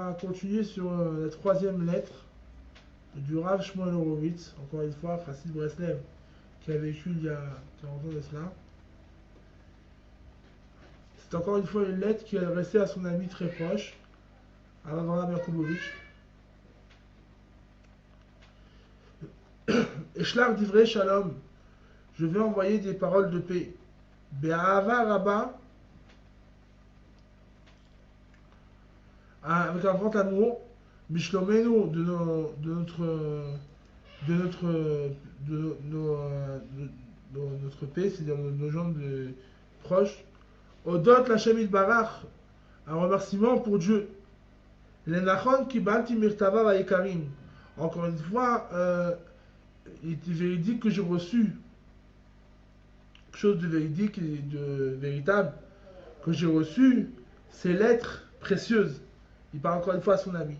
va continuer sur la troisième lettre du Rav Shmuel Horowitz, encore une fois, Chassid Breslev, qui a vécu il y a 40 ans de cela. C'est encore une fois une lettre qui est adressée à son ami très proche, à Avraham Yakubovitch. Eshlach divrei shalom, je vais envoyer des paroles de paix. Be'ahava rabba, avec un grand amour, Mishlomenu, notre paix, c'est-à-dire nos gens proches. Odot Lachem Barach, un remerciement pour Dieu. Lenachon Kibalti Mirtava Vaikarim. Encore une fois, il était véridique que j'ai reçu quelque chose de véridique et de véritable, que j'ai reçu ces lettres précieuses. Il parle encore une fois à son ami,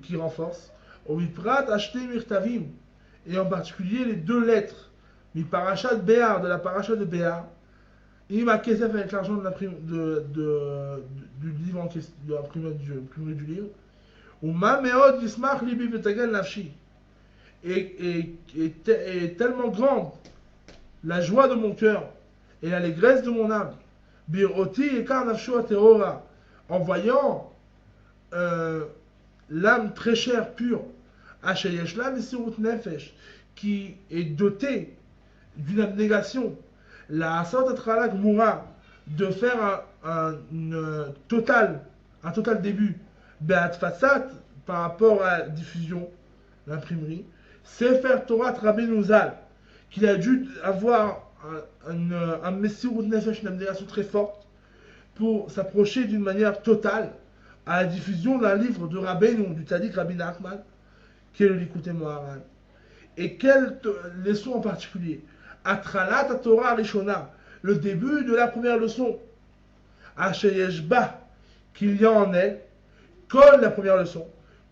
qui renforce. Oviprat acheté Mirtavim, et en particulier les deux lettres, mi parachat Béar, de la paracha de Béar. Il m'a caissé avec l'argent du livre en question, de l'imprimerie du livre. Ou ma meod yismach libi v'tagel nafshi. Et tellement grande la joie de mon cœur et l'allégresse de mon âme. Biroti ekar nafshu ateora. En voyant l'âme très chère, pure, Asher yeshla mesirut nefesh, qui est dotée d'une abnégation. La Asot Atralak Moura, de faire un total début, Beat Fassat, par rapport à la diffusion, l'imprimerie, Sefer Torah Rabbeinu Zal, qu'il a dû avoir un Messirut Nefesh, une abnégation très forte, pour s'approcher d'une manière totale à la diffusion d'un livre de Rabbeinu, du Tzadik Rabbi Nachman, qui est le Likutei Moharan. Et quelle leçon en particulier? Atralat Torah Rishona, le début de la première leçon. Asheyeshba, qu'il y a en elle, Kol, la première leçon.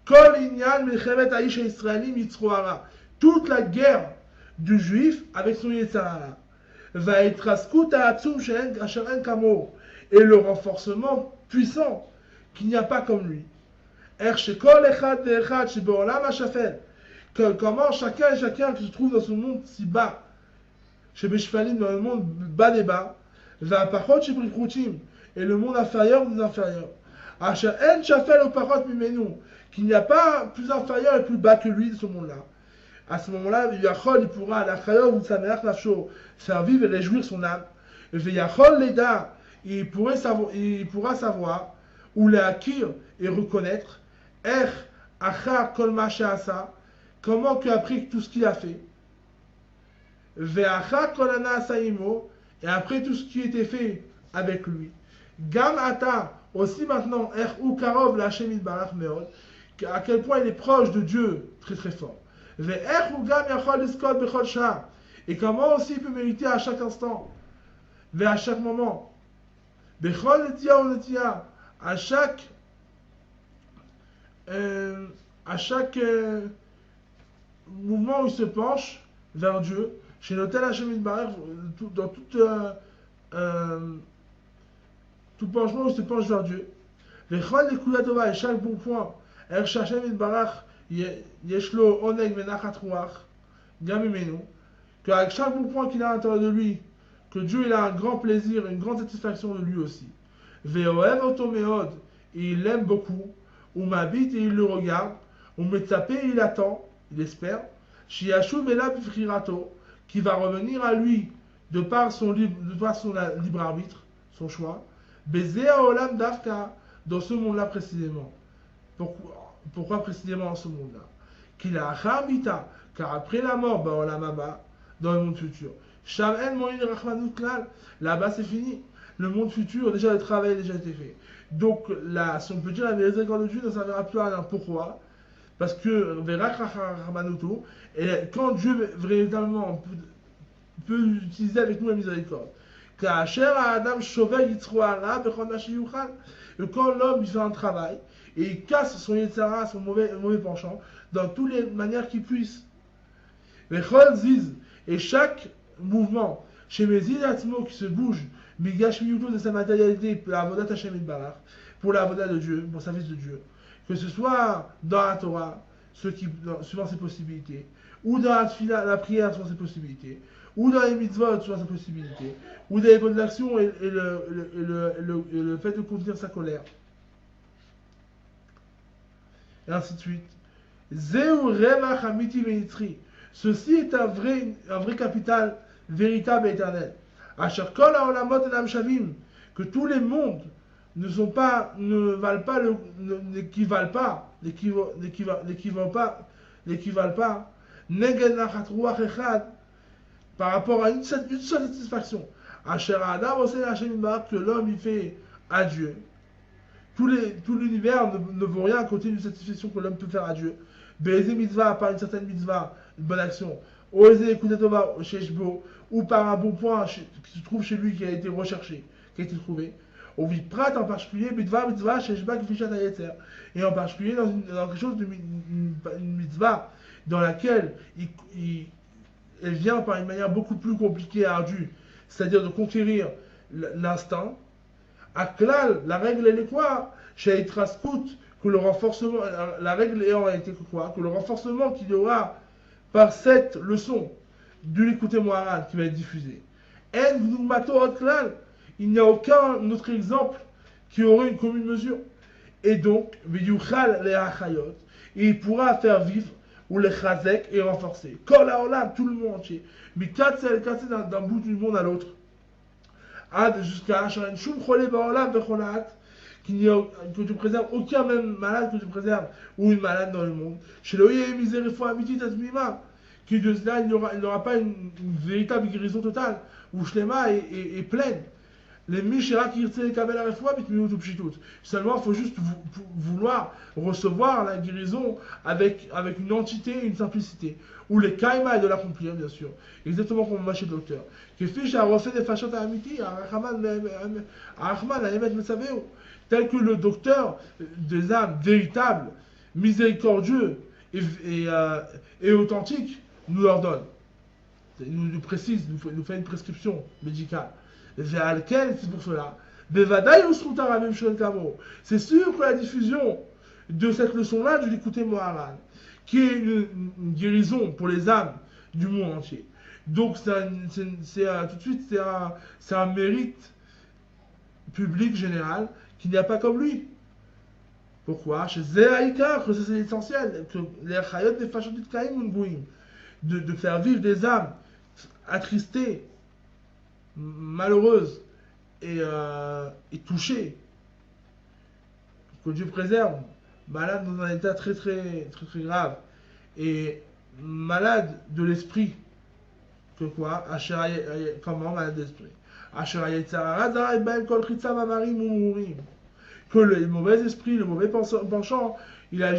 Kol Inyan Milchemet Aish Israeli Mitzroara, toute la guerre du juif avec son Yetzirah. Vaetraskut Ha'atzum She'en Kamo, et le renforcement puissant qu'il n'y a pas comme lui. Ershekol Echad Ve'echad Shebeolam HaShafel, comment chacun et chacun qui se trouve dans ce monde si bas, chez Beshfalim, dans le monde bas des bas, Va'apachot chez Brikroutim, et le monde inférieur des inférieurs. Asher en Shafel au Parot Mimenu, qu'il n'y a pas plus inférieur et plus bas que lui de ce monde-là. À ce moment-là, Yachol, il pourra, la Chayov ou Sameach Nafsho, faire vivre et réjouir son âme. Yachol Leda, il pourra savoir, ou le Hakir et reconnaître, Achar Kol Ma She'asa, comment tu as pris tout ce qu'il a fait. Ve'achar Kol Ana'asa Imo, et après tout ce qui était fait avec lui. Gam Ata, aussi maintenant, ou Karov la Hashem Yitbarach Meod, à quel point il est proche de Dieu, très très fort. Ve'ech ou Gam Yachol Iskol Bechol Shah, et comment aussi il peut mériter à chaque instant, à chaque moment. Bechol Netia ou Netia, à chaque mouvement où il se penche vers Dieu, chez l'hôtel Hashem Yitbarach, dans tout penchement où il se penche vers Dieu. Vechol Nekuda Tova, et chaque bon point, Hashem Yitbarach Yeshlo Oneg Menachat Ruach, Gamimenu, qu'avec chaque bon point qu'il a à l'intérieur de lui, que Dieu il a un grand plaisir, une grande satisfaction de lui aussi. Ve'ohev Oto Meod, et il l'aime beaucoup, ou m'habite et il le regarde, ou Metzapé et il attend, il espère, Shiashu Bela Bifrirato, qui va revenir à lui de par son libre arbitre, son choix, Bezea Olam Dafka, dans ce monde-là précisément. Pourquoi précisément dans ce monde-là? Qu'il a Hamita, car après la mort, Olam Haba, dans le monde futur. Shamen Moïn Rachmanut Klal, là-bas c'est fini. Le monde futur, déjà le travail a déjà été fait. Donc là, si on peut dire la miséricorde de Dieu ne servira plus à rien. Pourquoi? Parce que et quand Dieu véritablement peut utiliser avec nous la miséricorde. Quand l'homme fait un travail et il casse son Yetzirah, son mauvais penchant, dans toutes les manières qu'il puisse. Et chaque mouvement, chez mes Atmo qui se bouge, Migash Miyuto de sa matérialité, la Avodat Hashem Yitbarach, pour la voda de Dieu, pour le service de Dieu. Que ce soit dans la Torah, suivant ses possibilités, ou dans la prière, suivant ses possibilités, ou dans les mitzvot, suivant ses possibilités, ou dans les bonnes actions et le fait de contenir sa colère. Et ainsi de suite. Zeu Revach Amiti Veitri. Ceci est un vrai capital véritable et éternel. Asher Kol Haolamot Enam Shavim. Que tous les mondes n'équivalent pas, Neged Nachat Ruach Echad, par rapport à une seule satisfaction. Asher Adam Oseh Hashem Yitbarach, que l'homme y fait à Dieu. Tout l'univers ne vaut rien à côté d'une satisfaction que l'homme peut faire à Dieu. Be'ezeh mitzvah, par une certaine mitzvah, une bonne action. Oezeh kutatova sheshbo, ou par un bon point qui se trouve chez lui, qui a été recherché, qui a été trouvé. Au viprat en particulier, mitzvah sheshba kfishat hayetzer. Et en particulier dans quelque chose une mitzvah dans laquelle elle vient par une manière beaucoup plus compliquée et ardue, c'est-à-dire de conquérir l'instinct. Aklal, la règle elle est quoi? Chez Itraskut, que le renforcement, la règle ayant été quoi? Que le renforcement qu'il y aura par cette leçon de l'écouter Moharan qui va être diffusée. En Vnumato Aklal, il n'y a aucun autre exemple qui aurait une commune mesure. Et donc, Viyuchal le Achayot, il pourra faire vivre ou les chazek et renforcer. Kol haolam, tout le monde entier. Mikat c'est cassé d'un bout du monde à l'autre. Ad jusqu'à Asharan Shum Chole Baolam Vecholat, que tu préserves aucun même malade que tu préserves, ou une malade dans le monde. Chez le Yé Misérifo Amiti Tazmima, qui de cela il n'aura pas une véritable guérison totale, où Shlema est pleine. Les Mishera qui irtse kabel arefua bitmiut upshitut. Seulement, il faut juste vouloir recevoir la guérison avec une entité, une simplicité. Ou les kaima et de l'accomplir, bien sûr. Exactement comme on va chez le docteur. Que fiche à refait des fachot à amiti, à Rahman, à Emet Mesaveo. Tel que le docteur des âmes véritables, miséricordieux et authentique nous ordonne. Il nous précise, nous fait une prescription médicale. C'est pour cela. C'est sûr que la diffusion de cette leçon-là, de l'écouter Moharan, qui est une guérison pour les âmes du monde entier. Donc, tout de suite, c'est un mérite public général qu'il n'y a pas comme lui. Pourquoi? Chez Zéaïka, que c'est l'essentiel, que les chayot des fachot de faire vivre des âmes attristées, malheureuse et touchée, que Dieu préserve, malade dans un état très grave et malade de l'esprit, que quoi? Comment malade d'esprit? Que le mauvais esprit, le mauvais penchant, il leur a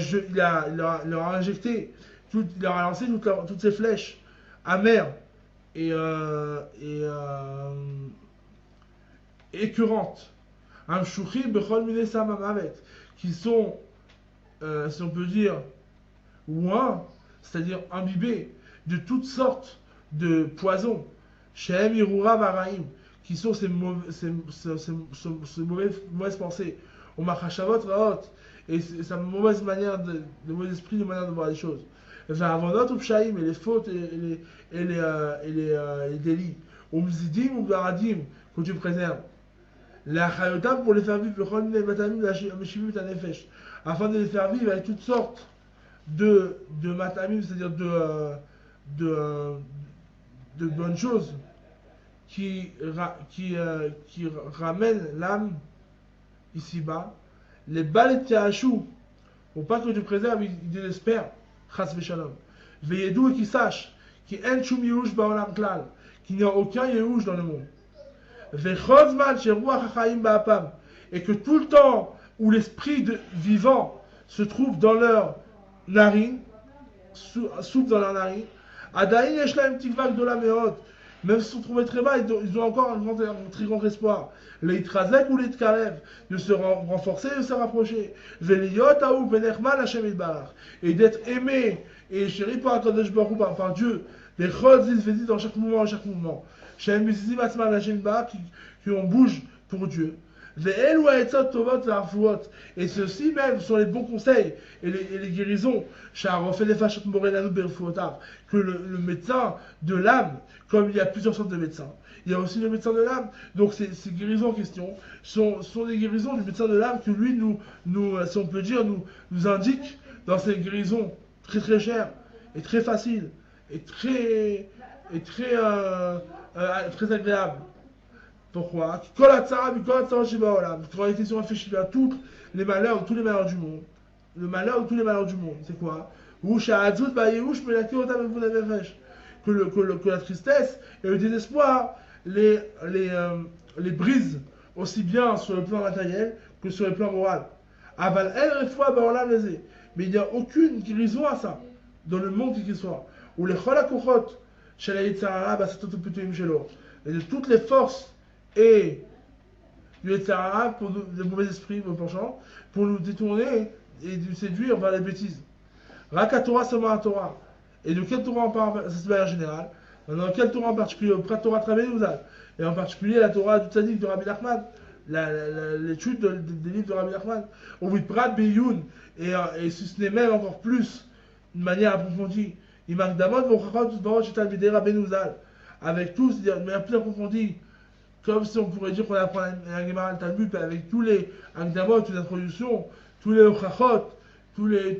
injecté, il leur a lancé toutes ces flèches amères et écœurantes, qui sont, si on peut dire, ouin, c'est-à-dire imbibés de toutes sortes de poisons, qui sont ces mauvaises pensées, et sa mauvaise manière de mauvais esprit, de manière de voir les choses. Et les fautes et les délits. Umzidim ou baradim, que tu préserves. La chayotam pour les faire vivre, afin de les faire vivre avec toutes sortes de matamim, c'est-à-dire de bonnes choses qui ramènent l'âme ici-bas. Les balles tiachou, pour pas que tu préserves, ils désespèrent. Chas v'shalom. Ve'yedou et qui sache qu'il n'y a aucun Yehush dans le monde. Et que tout le temps où l'esprit vivant se trouve dans leur narine, souffle dans leur narine, même s'ils sont trouvés très bas, ils ont encore un très grand espoir. Les Trazek ou les Tkarev, de se renforcer, de se rapprocher. Et d'être aimé et chéri par Akadosh Baruch Hu, par Dieu. Les Chol Zizvedi dans chaque mouvement, Qui on bouge pour Dieu. Et ceux-ci même sont les bons conseils et les guérisons. Que le médecin de l'âme, comme il y a plusieurs sortes de médecins, il y a aussi le médecin de l'âme. Donc ces guérisons en question sont des guérisons du médecin de l'âme que lui si on peut dire, nous indique dans ces guérisons très très chères et très faciles et très agréables. Pourquoi? Quand on était sur réfléchir à tous les malheurs du monde. Le malheur de tous les malheurs du monde, c'est quoi? Que la tristesse et le désespoir les brisent aussi bien sur le plan matériel que sur le plan moral. Aval elle fois mais il n'y a aucune guérison à ça dans le monde qui soit. Ou les cholakochot chez la yitzhara et de toutes les forces et du yitzhara pour les mauvais esprits, vos penchants, pour nous détourner et nous séduire vers les bêtises. Raka Torah seulement la Torah. Et de quelle Torah on parle? C'est de manière générale. Dans quelle Torah en particulier? Auprès Torah Travaillouzal. Et en particulier la Torah du Tzadik de Rabbi Nachman. L'étude des livres de Rabbi Nachman. Ou Vitprat Beyoun. Et si ce n'est même encore plus, d'une manière approfondie. Imagdamot Vochachot Usbarot Shetal Bidei Rabbi Nouzal. Avec tous, c'est-à-dire de manière plus approfondie. Comme si on pourrait dire qu'on apprend la Gemara Talmud avec tous les Agdamot, toutes les introductions, tous les Ochachot, toutes les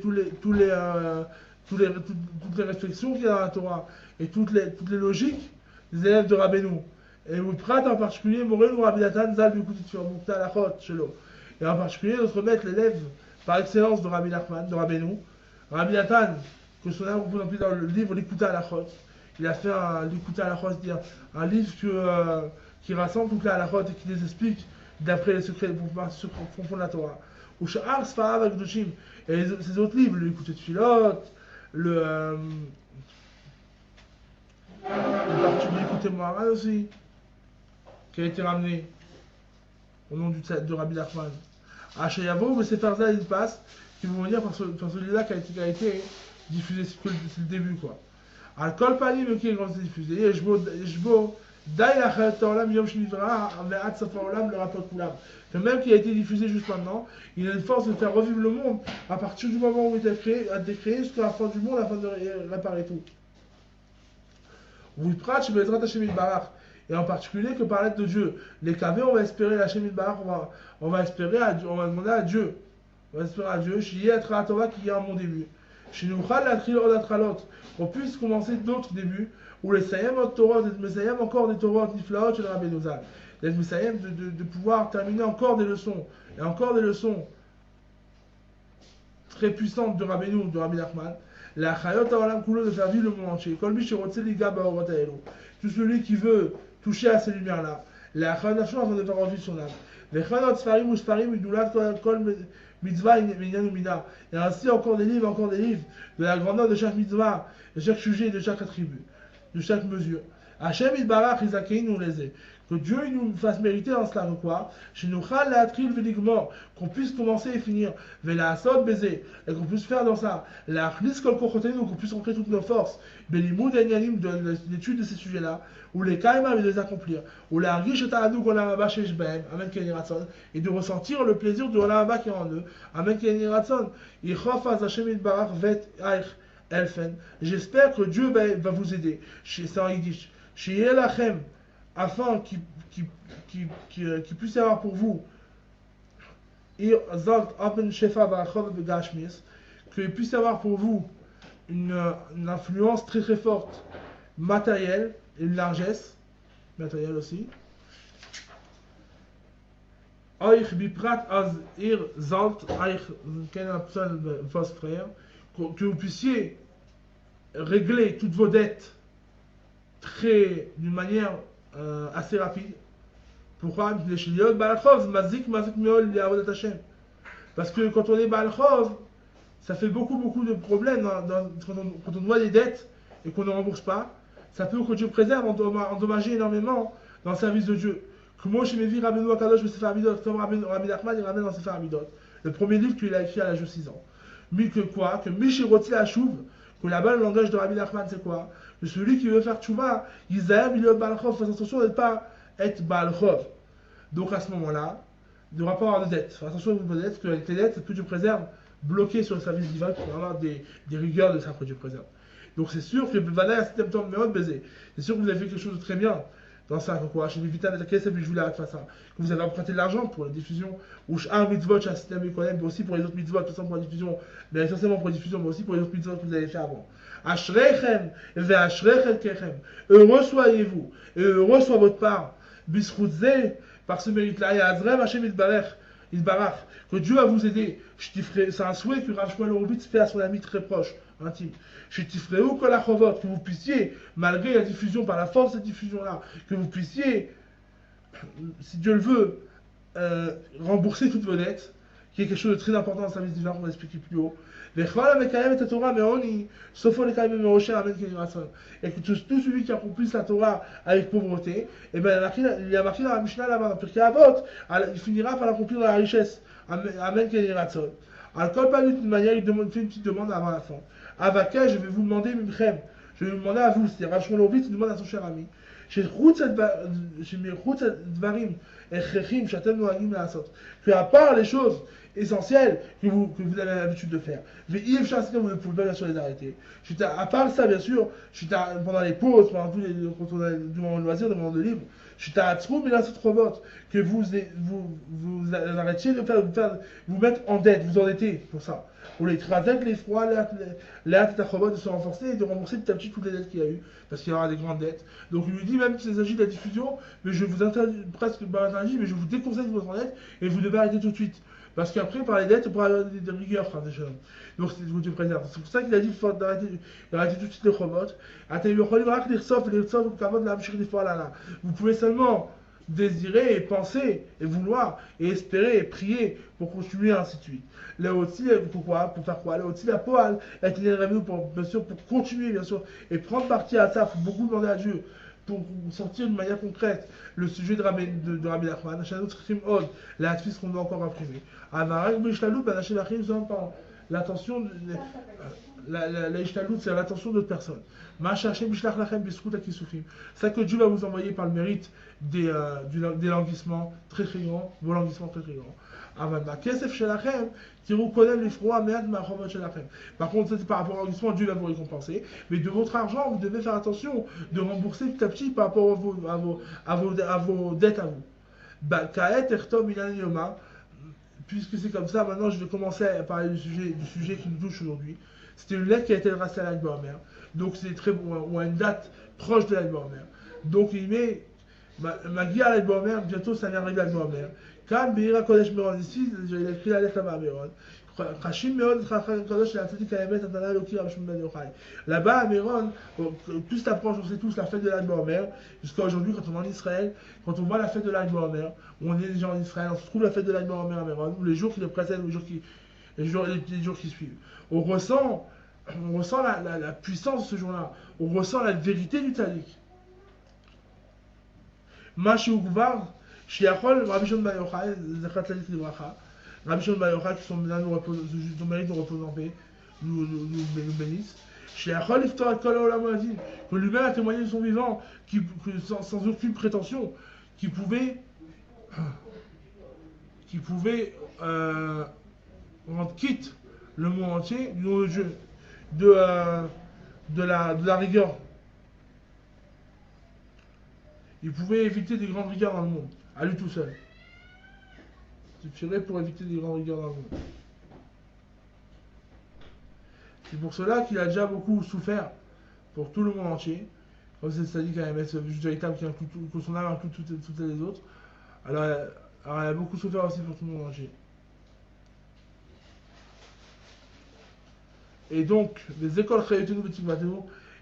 réflexions qu'il y a dans la Torah et toutes les logiques des élèves de Rabbeinu. Et vous prêtez en particulier Morel ou Rabbi Nathan Zal Mukta Alachot Shelo. Et en particulier notre maître, l'élève par excellence de Rabbi Nachman, de Rabbeinu, Rabbi Nathan, que son âme repose en plus dans le livre L'Ikuta Alachot. Il a fait L'Ikuta Alachot, c'est-à-dire un livre qui rassemble toutes les Alachot et qui les explique d'après les secrets pour comprendre la Torah. Ou Sha'ar Sfarav Akdoshim. Et ces autres livres, L'Ikuta Tfilot, le parti de l'écouter Mohamed aussi, qui a été ramené au nom de Rabbi Nachman. À Shayavo, mais c'est Farza, il passe, qui vont venir par celui-là qui a été diffusé, c'est le début quoi. Al-Kol Palim, ok, quand c'est diffusé, Yeshbo, Dai Lachet Olam, Yom Shnivra, Ve'at Safa Olam, le rapport Kulam. Que même qui a été diffusé juste maintenant, il a une force de faire revivre le monde à partir du moment où il a été créé jusqu'à la fin du monde, afin de réparer tout. Vous prêtez chez Bezrat Hashem Yitbarach, et en particulier que par l'aide de Dieu. Les kavés, on va espérer la Hashem Yitbarach, on va espérer on va demander à Dieu. On va espérer à Dieu, Shiye Atra Tova qui est à mon début. Chez Nuchal Latril Odatralot, qu'on puisse commencer d'autres débuts, où les Sayem Torah, des Messayem encore des Torah Niflaot chez le Rabbi Nozal. Les Messayem de pouvoir terminer encore des leçons, et encore des leçons très puissantes de Rabbi Nou, de Rabbi Nachman. La Chayot Aolam Kulo de faire vivre le monde entier. Kolbi Shirotse Liga Baorot Aelo. Tout celui qui veut toucher à ces lumières-là. La Chayot Nafshon afin de faire revivre son âme. Les Chayot Sfarim ou Sfarim Udulat Kol Mitzvah Minyan Umina. Et ainsi encore des livres de la grandeur de chaque mitzvah, de chaque sujet, de chaque attribut, de chaque mesure. Hachem Yitbarach Izakein nous les ait. Que Dieu nous fasse mériter dans cela, quoi? Chez nous, qu'on puisse commencer et finir, la asod baiser, et qu'on puisse faire dans ça, la khlis kol kochoteinu, qu'on puisse rentrer toutes nos forces, belimud enyanim de l'étude de ces sujets-là, ou les kaima et de les accomplir, ou la riche ta'adou qu'on a abaché shbehem, amen keniratzon, et de ressentir le plaisir de l'Olama qui est en eux, amen keniratzon, yichof az Hashem yitbarach vet aich elfen. J'espère que Dieu va vous aider, c'est en yiddish, shiye lachem, afin qu'il puisse y avoir pour vous qu'il puisse y avoir pour vous une influence très très forte matérielle et une largesse matérielle aussi. Que vous puissiez régler toutes vos dettes d'une manière assez rapide. Pourquoi? Parce que quand on est Baal Chov, ça fait beaucoup de problèmes quand on doit des dettes et qu'on ne rembourse pas. Ça peut, que Dieu préserve, endommager énormément dans le service de Dieu. Comme chez Mevi Rabbeinu Akadosh Sefer Amidot, comme Rabbi Nachman il ramène dans Sefer Amidot, le premier livre qu'il a écrit à l'âge de 6 ans. Mais que quoi? Que Mishiroti Hashuv, que là-bas le langage de Rabbi Nachman c'est quoi? Que celui qui veut faire tchouva, Isaïe, il est Baal Chov, fasse attention de ne pas être Baal Chov. Donc à ce moment-là, il ne devra pas avoir de dette. Faire attention aux dettes, parce qu'avec les dettes, que Dieu préserve, bloqué sur le service divin, pour avoir des rigueurs de ça que Dieu préserve. Donc c'est sûr que Vanaï a cet temps de baiser. C'est sûr que vous avez fait quelque chose de très bien dans ça, quoi. Chez les Vital et la caisse, je voulais arrêter ça. Que vous avez emprunté de l'argent pour la diffusion, ou un mitzvot, chez Assistem et mais aussi pour les autres mitzvot, tout ça pour la diffusion, mais essentiellement pour la diffusion, mais aussi pour les autres mitzvot que vous avez fait avant. Ashrechem, ve ashrechem kechem. Heureux soyez-vous, et heureux soit votre part. Bisroutze, par ce mérite-là, et Azrem Hashem Itbarach, que Dieu va vous aider. C'est un souhait que Rav Shmuel Horowitz fait à son ami très proche, intime. Que vous puissiez, malgré la diffusion, par la force de cette diffusion-là, que vous puissiez, si Dieu le veut, rembourser toutes vos dettes, qui est quelque chose de très important dans le service divin qu'on va expliquer plus haut. Et que tout celui qui accomplisse la Torah avec pauvreté, et ben, il y a marqué dans la Mishnah là-bas, dans Pirkei Avot, il finira par l'accomplir dans la richesse. Amen, Keniratzon. Alors, pas d'une manière, il fait une petite demande avant la fin. Avaka, je vais vous demander, Mimchem, je vais vous demander à vous, c'est-à-dire Rav Shmuel Horowitz, il demande à son cher ami. À part les choses essentielles que vous avez l'habitude de faire. Mais vous ne pouvez pas bien sûr les arrêter. À part ça, bien sûr, pendant les pauses, pendant tous les moments de loisirs, des moments de libre, que vous arrêtiez de vous mettre en dette, vous endetter pour ça. Pour les crasettes, les froids, les hâtes de se renforcer et de rembourser petit à petit toutes les dettes qu'il y a eu, parce qu'il y aura des grandes dettes. Donc il lui dit même qu'il s'agit de la diffusion, mais je vous interdis, presque pas interdit, mais je vous déconseille de votre en dette et vous devez arrêter tout de suite. Parce qu'après, par les dettes, on pourra avoir des rigueurs, frère des jeunes. Donc c'est ce que Dieu préserve. C'est pour ça qu'il a dit d'arrêter tout de suite les chobot. Vous pouvez seulement désirer et penser et vouloir et espérer et prier pour continuer ainsi de suite. Là aussi, pourquoi? Pour faire quoi? Là aussi, la poêle est une bien sûr, pour continuer, bien sûr, et prendre parti à ça. Il faut beaucoup demander à Dieu pour sortir de manière concrète le sujet de Rabbi Nachman. La suite qu'on doit encore imprimer. L'attention, c'est l'attention d'autres personnes. C'est que Dieu va vous envoyer par le mérite des languissements très très grands, vos languissements très très grands. Par contre, ça c'est par rapport au languissement, Dieu va vous récompenser. Mais de votre argent, vous devez faire attention de rembourser petit à petit par rapport à vos dettes à vous. Puisque c'est comme ça, maintenant je vais commencer à parler du sujet qui nous touche aujourd'hui. C'était une lettre qui a été adressée à l'Alba Omer. Donc c'est très bon, ou à une date proche de l'Alba Omer. Donc il met Magia à l'Alba Omer, bientôt ça vient arriver à l'Alba Omer. Quand Beira Kodesh Meron, ici, il a écrit la lettre à Meron. Là-bas à Meron, plus t'approches, on sait tous la fête de l'Alba Omer. Jusqu'à aujourd'hui, quand on est en Israël, quand on voit la fête de l'Alba Omer, où on est déjà en Israël, on se trouve la fête de l'Alba Omer à Meron, ou les jours qui le précèdent, ou les jours qui suivent. On ressent la puissance de ce jour-là. On ressent la vérité du Tzadik. Mashi Ugvar, Shiachol, Rabbi Shimon Bar Yochai, Zechat Tzadik Libracha. Rabbi Shimon Bar Yochai, qui sont mérite nous repose en paix, nous bénissent. Shiachol Iftor Kol Olam Azim, que lui-même a témoigné de son vivant, sans aucune prétention, qui pouvait rendre quitte le monde entier du nom de Dieu, de la rigueur. Il pouvait éviter des grandes rigueurs dans le monde, à lui tout seul. Il suffirait pour éviter des grandes rigueurs dans le monde. C'est pour cela qu'il a déjà beaucoup souffert pour tout le monde entier. Comme c'est dit quand même, ce juge véritable qui inclut que son âme inclut toutes les autres. Alors il a beaucoup souffert aussi pour tout le monde entier. Et donc, les écoles Chayotenu Betikvatenu,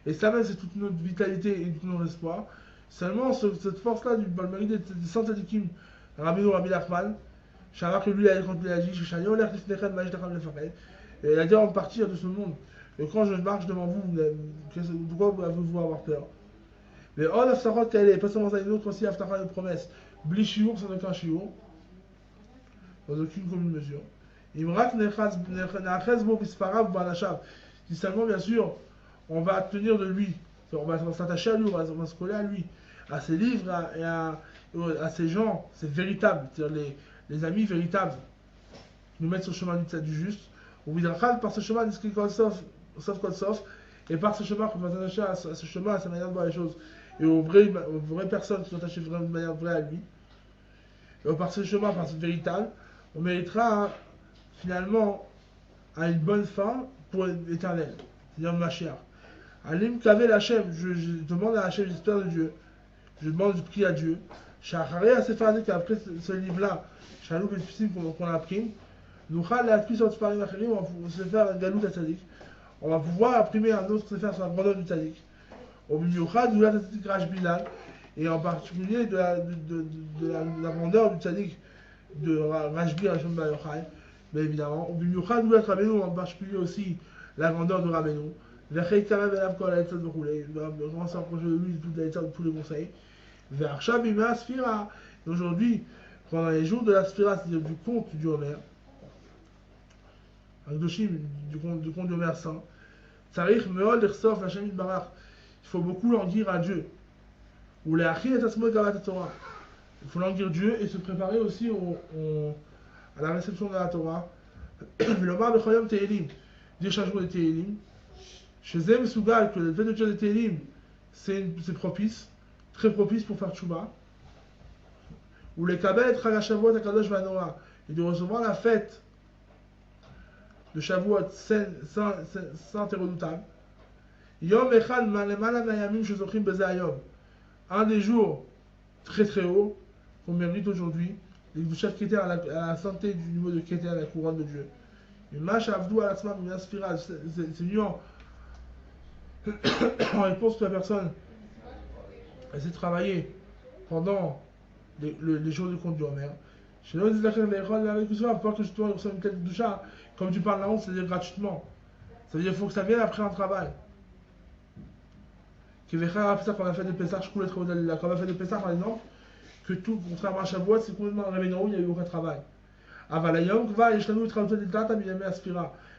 et ça même c'est toute notre vitalité et tout notre espoir. Seulement cette force-là du mérite des saints tzadikim, Rabbi Nachman, Shavak lui quand il a dit, et il a dit en partir de ce monde. Et quand je marche devant vous, pourquoi avez-vous avoir peur? Mais on a sa route qu'elle est, pas seulement ça, une autre aussi, Aftara de promesse. Bli shiur, sans aucun shiur, dans aucune commune mesure. Imrak Nechaz Bo Bisparav Banashav. Si seulement, bien sûr, on va tenir de lui, on va s'attacher à lui, on va se coller à lui, à ses livres et à ses gens, c'est véritable, c'est-à-dire les amis véritables, qui nous mettent sur le chemin du juste. Ou Vidrachal, par ce chemin, sauf code sauf, et par ce chemin, qu'on va s'attacher à ce chemin, à sa manière de voir les choses, et aux vraies personnes qui sont attachées de manière vraie à lui, et par ce chemin, par ce véritable, on méritera finalement à une bonne fin pour l'éternel, c'est-à-dire le Mashiach. Alim Kavel Hachem, je demande à Hachem, j'espère de Dieu, je demande, je prie à Dieu, Shacharé à Sephardik, qu'après ce livre-là, Shalou et Tfissim qu'on imprime, nous la puissance de Paris Machirim, on va se faire un galout à Tzadik. On va pouvoir imprimer un autre sefer sur la grandeur du Tzadik. Au Bimiouchad, nous la Tzadik Raj Bilal, et en particulier de la grandeur du Tzadik de Rajbi Rachon Bayochai. Mais évidemment, au Bimiouchad, nous la Rabbeinu, en particulier aussi la grandeur de Rabbeinu. Vechei Karev Elav Kol Ha'etzat Bechulei, vraiment s'approcher de lui de toute la Ha'etzat, de tous les conseils. Ve'achshav Bimea Sfira. Aujourd'hui, pendant les jours de la Sfira, c'est-à-dire du conte du Homer, du conte de Homer Saint, Tsarich Meol Irsof Hashem Yitbarach. Il faut beaucoup languir à Dieu. Ou les Achim et Tasmo et Gavat Torah. Il faut languir Dieu et se préparer aussi à la réception de la Torah. Velomar Bechoyom Tehilim. Dire chaque jour des Tehilim. Chez Zem Sougal, que le fait de dire des Tehilim, c'est propice, très propice pour faire Tchouba. Ou les Kabel et Chagashavot à Kadosh Vanoa. Et de recevoir la fête de Shavuot saint et redoutable. Yom Echad Malemala Nayamim Shezochim Beze Hayom. Un des jours très très hauts qu'on mérite aujourd'hui, les Gdushat Keter à la santé du niveau de Keter, la couronne de Dieu. Et Mash Avdou Alatzma Mimia Sfira, c'est mieux en réponse que la personne essaie de travailler pendant les jours du compte du Homer. Chez nous, il faut pas que je te reçoive une tête de doucha. Comme tu parles là-haut, c'est-à-dire gratuitement. Ça veut dire qu'il faut que ça vienne après un travail. Quand on a fait des Pessah, quand on a fait des Pessah par exemple, que tout, contrairement à Shavuot, c'est complètement un réveil où il n'y a eu aucun travail.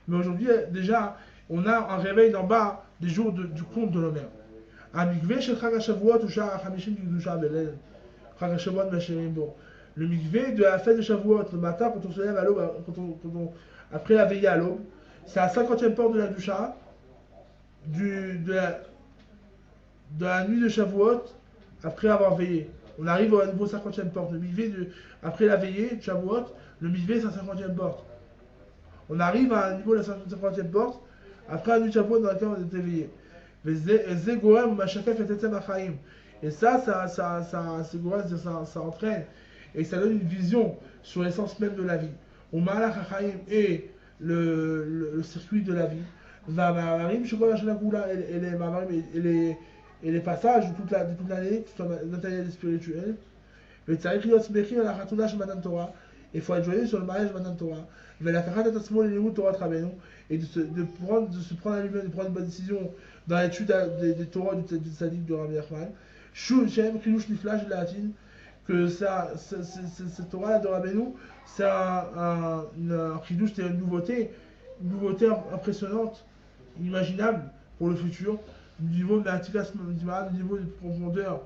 Mais aujourd'hui, déjà, on a un réveil d'en bas des jours du compte de l'Homer. Le mikvé de la fête de Shavuot, le matin, quand on se lève à l'aube, après la veillée à l'aube, c'est à 50e porte de la Dusha, de la nuit de Shavuot, après avoir veillé. On arrive au niveau 50e porte. Le mikvé, après la veillée de Shavuot, le mikvé, c'est à 50e porte. On arrive à un niveau de la 50e porte, après la nuit de Shavuot dans laquelle on était veillé. Et ça entraîne et ça donne une vision sur l'essence même de la vie. Au Malach HaChaim et le circuit de la vie. Et les passages de toute l'année, que ce soit matériel et spirituel. Il faut être joyeux sur le mariage de Matan Torah. Et de se prendre à lui-même, de prendre une bonne décision dans l'étude des Torahs du Tzadik de Rabbi Nachman. Que cette Torah de Rabbeinu, c'est un chidouche, c'est une nouveauté impressionnante, inimaginable pour le futur, du niveau de profondeur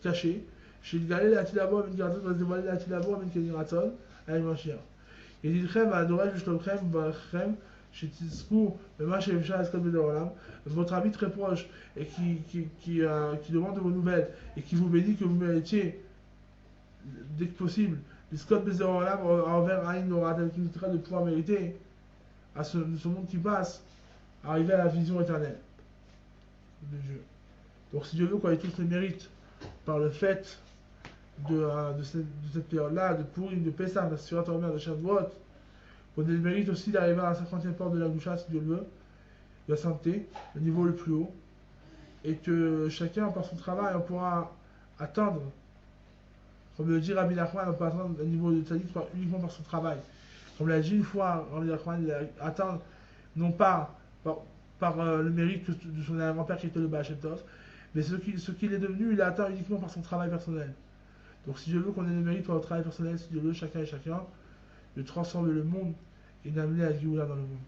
cachée. Chez le Galil, la Tilabo, avec Gardot, va se dévoiler la Tilabo, avec Keniraton, avec Machia. Et dit-Chem, Adoraj, Jushlomchem, Barchem, chez Tiskou, le Mach et Vcha, Escode de Olam, votre ami très proche et qui demande de vos nouvelles et qui vous bénit que vous méritiez, dès que possible, l'Escode de Olam envers Aïn Nora, tel qu'il traite de pouvoir mériter à ce monde qui passe, arriver à la vision éternelle de Dieu. Donc si Dieu veut qu'on ait tous les mérites par le fait de cette période-là, de Purim, de Pessah, de Surat Omer, de Shavuot, on a le mérite aussi d'arriver à la 50e porte de la Gdusha, si Dieu le veut, de la sainteté, le niveau le plus haut, et que chacun, par son travail, on pourra atteindre, comme le dit Rabbi Nachman, on peut atteindre un niveau de tzaddik uniquement par son travail. Comme l'a dit une fois, Rabbi Nachman, il a atteint, non pas par le mérite de son grand-père qui était le Baal Shem Tov, mais ce qu'il est devenu, il l'a atteint uniquement par son travail personnel. Donc si Dieu veut qu'on ait le mérite par le travail personnel, si Dieu veut, chacun et chacun, de transformer le monde et d'amener la Géoula dans le monde.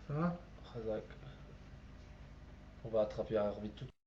Ça va? On va attraper un arbitre tout